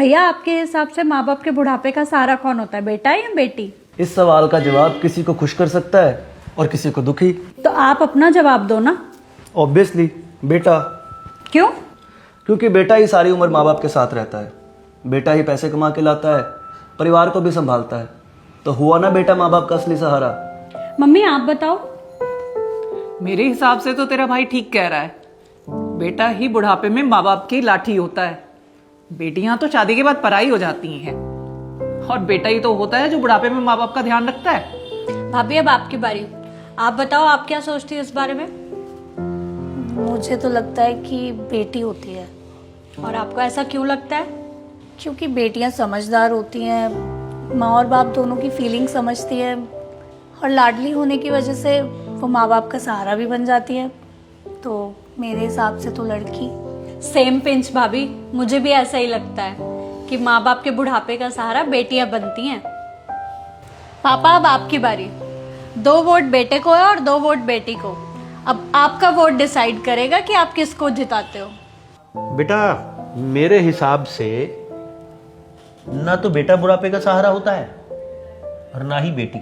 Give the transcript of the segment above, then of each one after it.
भैया, आपके हिसाब से माँ बाप के बुढ़ापे का सहारा कौन होता है, बेटा या बेटी? इस सवाल का जवाब किसी को खुश कर सकता है और किसी को दुखी। तो आप अपना जवाब दो ना। ऑब्वियसली बेटा। क्यों? क्योंकि बेटा ही सारी उम्र माँ बाप के साथ रहता है, बेटा ही पैसे कमा के लाता है, परिवार को भी संभालता है, तो हुआ ना बेटा माँ बाप का असली सहारा। मम्मी आप बताओ। मेरे हिसाब से तो तेरा भाई ठीक कह रहा है, बेटा ही बुढ़ापे में माँ बाप की लाठी होता है। बेटियां तो शादी के बाद पराई हो जाती हैं, और बेटा ही तो होता है जो बुढ़ापे में माँ बाप का ध्यान रखता है। भाभी अब आपकी बारी, आप बताओ आप क्या सोचती है इस बारे में? मुझे तो लगता है कि बेटी होती है। और आपको ऐसा क्यों लगता है? क्योंकि बेटियां समझदार होती हैं, माँ और बाप दोनों की फीलिंग समझती है, और लाडली होने की वजह से वो माँ बाप का सहारा भी बन जाती है। तो मेरे हिसाब से तो लड़की। सेम पिंच भाभी, मुझे भी ऐसा ही लगता है कि माँ बाप के बुढ़ापे का सहारा बेटियां बनती हैं। पापा अब आपकी बारी। 2 वोट बेटे को है और 2 वोट बेटी को। अब आपका वोट डिसाइड करेगा कि आप किसको जिताते हो। बेटा मेरे हिसाब से ना तो बेटा बुढ़ापे का सहारा होता है और ना ही बेटी।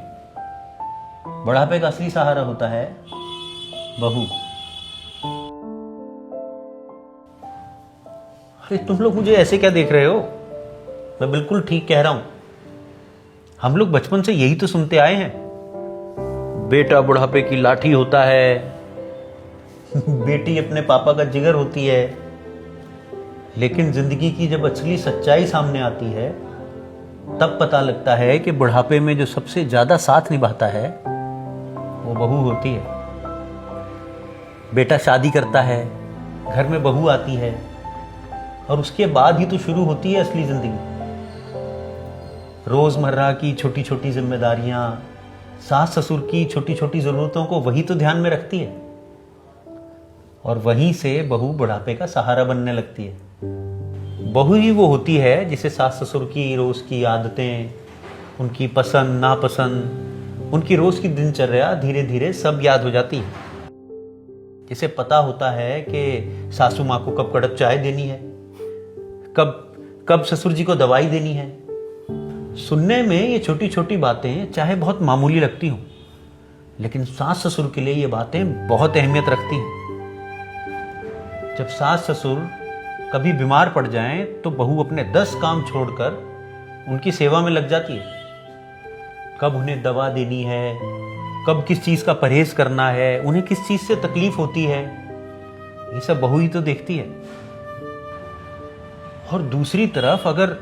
बुढ़ापे का असली सहारा होता है बहू। अरे तुम लोग मुझे ऐसे क्या देख रहे हो? मैं बिल्कुल ठीक कह रहा हूं। हम लोग बचपन से यही तो सुनते आए हैं, बेटा बुढ़ापे की लाठी होता है, बेटी अपने पापा का जिगर होती है। लेकिन जिंदगी की जब असली सच्चाई सामने आती है तब पता लगता है कि बुढ़ापे में जो सबसे ज्यादा साथ निभाता है वो बहू होती है। बेटा शादी करता है, घर में बहू आती है, और उसके बाद ही तो शुरू होती है असली जिंदगी। रोजमर्रा की छोटी छोटी जिम्मेदारियां, सास ससुर की छोटी छोटी जरूरतों को वही तो ध्यान में रखती है, और वहीं से बहू बुढ़ापे का सहारा बनने लगती है। बहू ही वो होती है जिसे सास ससुर की रोज की आदतें, उनकी पसंद नापसंद, उनकी रोज की दिनचर्या धीरे धीरे सब याद हो जाती है। जिसे पता होता है कि सासू माँ को कब कड़क चाय देनी है, कब ससुर जी को दवाई देनी है। सुनने में ये छोटी छोटी बातें चाहे बहुत मामूली लगती हों, लेकिन सास ससुर के लिए ये बातें बहुत अहमियत रखती हैं। जब सास ससुर कभी बीमार पड़ जाएं तो बहू अपने 10 काम छोड़कर उनकी सेवा में लग जाती है। कब उन्हें दवा देनी है, कब किस चीज का परहेज करना है, उन्हें किस चीज से तकलीफ होती है, ये सब बहू ही तो देखती है। और दूसरी तरफ अगर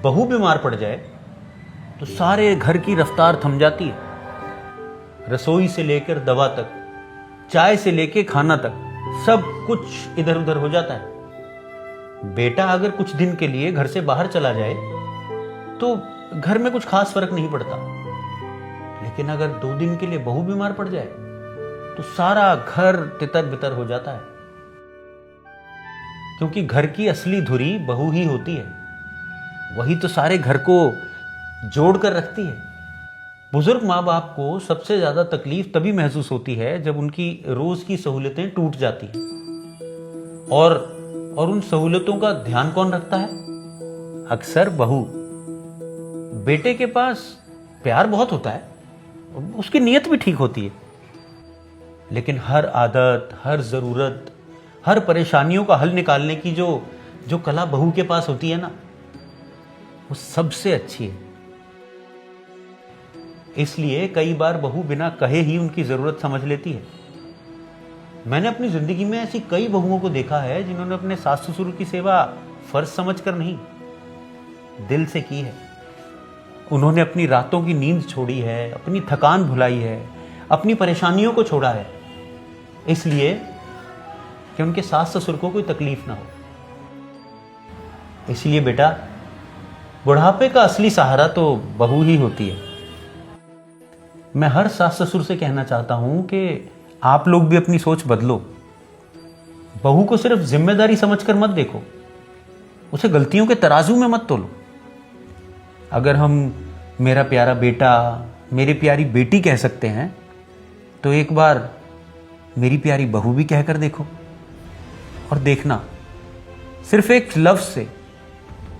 बहू बीमार पड़ जाए तो सारे घर की रफ्तार थम जाती है। रसोई से लेकर दवा तक, चाय से लेकर खाना तक, सब कुछ इधर उधर हो जाता है। बेटा अगर कुछ दिन के लिए घर से बाहर चला जाए तो घर में कुछ खास फर्क नहीं पड़ता, लेकिन अगर 2 दिन के लिए बहू बीमार पड़ जाए तो सारा घर तितर बितर हो जाता है। क्योंकि घर की असली धुरी बहू ही होती है, वही तो सारे घर को जोड़ कर रखती है। बुजुर्ग माँ बाप को सबसे ज्यादा तकलीफ तभी महसूस होती है जब उनकी रोज की सहूलतें टूट जाती हैं। और उन सहूलतों का ध्यान कौन रखता है? अक्सर बहू। बेटे के पास प्यार बहुत होता है, उसकी नीयत भी ठीक होती है, लेकिन हर आदत, हर जरूरत, हर परेशानियों का हल निकालने की जो कला बहू के पास होती है ना, वो सबसे अच्छी है। इसलिए कई बार बहू बिना कहे ही उनकी जरूरत समझ लेती है। मैंने अपनी जिंदगी में ऐसी कई बहुओं को देखा है जिन्होंने अपने सास ससुर की सेवा फर्ज समझकर नहीं, दिल से की है। उन्होंने अपनी रातों की नींद छोड़ी है, अपनी थकान भुलाई है, अपनी परेशानियों को छोड़ा है, इसलिए कि उनके सास ससुर को कोई तकलीफ ना हो। इसलिए बेटा, बुढ़ापे का असली सहारा तो बहू ही होती है। मैं हर सास ससुर से कहना चाहता हूं कि आप लोग भी अपनी सोच बदलो। बहू को सिर्फ जिम्मेदारी समझकर मत देखो, उसे गलतियों के तराजू में मत तोलो। अगर हम मेरा प्यारा बेटा, मेरी प्यारी बेटी कह सकते हैं, तो एक बार मेरी प्यारी बहू भी कहकर देखो, और देखना सिर्फ एक लफ्ज से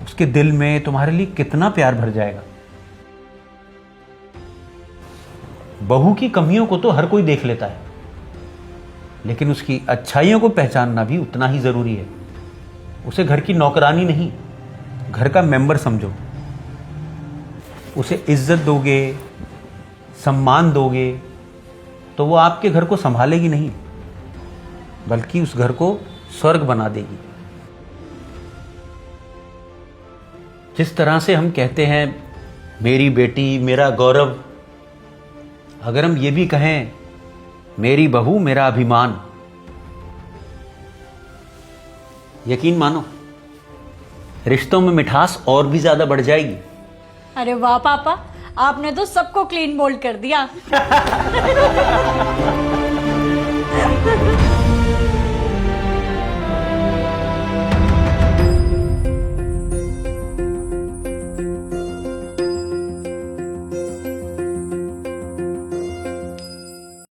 उसके दिल में तुम्हारे लिए कितना प्यार भर जाएगा। बहू की कमियों को तो हर कोई देख लेता है, लेकिन उसकी अच्छाइयों को पहचानना भी उतना ही जरूरी है। उसे घर की नौकरानी नहीं, घर का मेंबर समझो। उसे इज्जत दोगे, सम्मान दोगे, तो वो आपके घर को संभालेगी नहीं, बल्कि उस घर को स्वर्ग बना देगी। जिस तरह से हम कहते हैं मेरी बेटी मेरा गौरव, अगर हम ये भी कहें मेरी बहू मेरा अभिमान, यकीन मानो रिश्तों में मिठास और भी ज्यादा बढ़ जाएगी। अरे वाह पापा, आपने तो सबको क्लीन बोल्ड कर दिया।